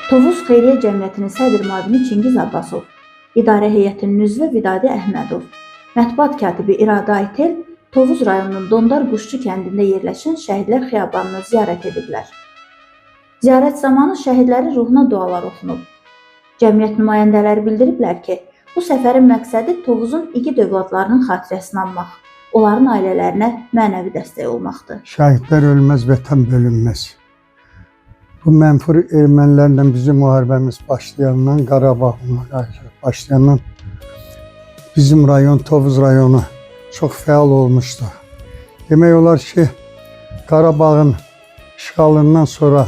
Tovuz Xeyriyyə Cəmiyyətinin sədr müavini Çingiz Abbasov, İdarə Heyətinin üzvü Vidadi Əhmədov, mətbuat katibi İradə Aytel Tovuz rayonunun Dondar Quşçu kəndində yerləşən Şəhidlər Xiyabanını ziyarət ediblər. Ziyarət zamanı şəhidlərin ruhuna dualar oxunub. Cəmiyyət nümayəndələri bildiriblər ki, bu səfərin məqsədi Tovuzun igid övladlarının xatirəsini anmaq, onların ailələrinə mənəvi dəstək olmaqdır. Şəhidlər ölməz, vətən bölünməz. Bu mənfur ermənilərlə bizim müharibəmiz başlayandan, Qarabağla başlayandan bizim rayon, Tovuz rayonu çox fəal olmuşdu. Demək olar ki, Qarabağın işğalından sonra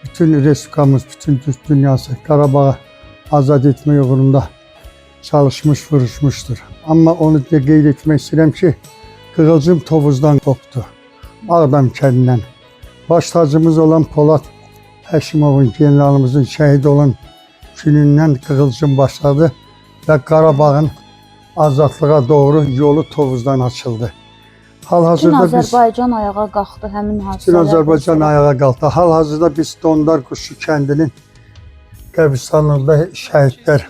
bütün respublikamız, bütün Türk dünyası Qarabağı azad etmək uğrunda çalışmış, vuruşmuşdur. Amma onu da qeyd etmək istəyirəm ki, Qığılcım Tovuzdan qopdu, Ağdam kəndindən. Baş tacımız olan Polad Həşimovun, generalımızın şəhid olan günündən Qığılcım başladı və Qarabağın azadlığa doğru yolu Tovuzdan açıldı. Bütün Azərbaycan ayağa qalxdı həmin hadisələr. Bütün Azərbaycan ayağa qalxdı. Hal-hazırda biz Dondar Quşçu kəndinin qəbristanlığında şəhidlər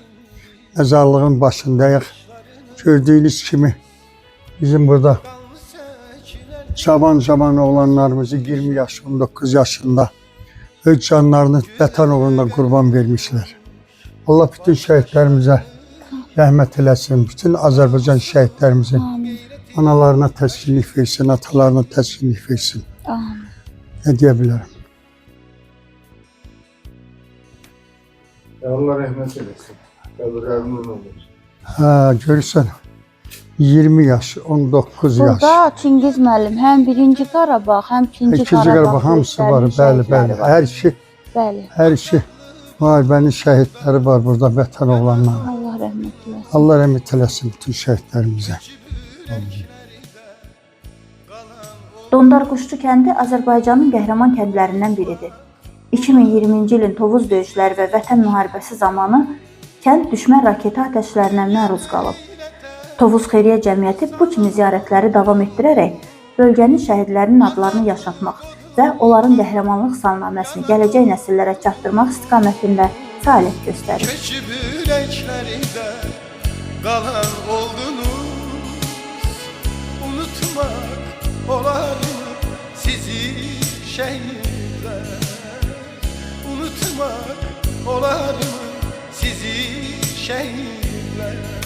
məzarlığın başındayıq. Gördüyünüz kimi bizim burada cavan oğlanlarımızı 20 yaş, 19 yaşında öz canlarını vətən uğrunda qurban vermişlər. Allah bütün şəhidlərimizə rəhmət eləsin. Bütün Azərbaycan şəhidlərimizin analarına təskinlik versin, atalarına təskinlik versin. Ne deyə bilərəm? Allah rəhmət eləsin. Qəbirlərin nur olur. Görürsən, 20 yaş, 19 yaş. Burada Çingiz müəllim həm 1-ci Qarabağ, həm 2-ci Qarabağ hamısı var, bəli. Hər iki müharibənin şəhidləri var burada, vətən oğlanları. Allah rəhmət eləsin. Allah rəhmət eləsin bütün şəhidlərimizə. Dondar Quşçu kəndi Azərbaycanın qəhrəman kəndlərindən biridir. 2020-ci ilin Tovuz döyüşləri və vətən müharibəsi zamanı kənd düşmən raketi atəşlərinə məruz qalıb. Tovuz Xeyriyyə Cəmiyyəti bu kimi ziyarətləri davam etdirərək bölgənin şəhidlərinin adlarını yaşatmaq və onların qəhrəmanlıq salnaməsini gələcək nəsillərə çatdırmaq istiqamətində fəaliyyət göstərir. Keçib ürəklərində qalan oldunuz, unutmaq olarmı sizi şəhidlər? Unutmaq olarmı sizi şəhidlər?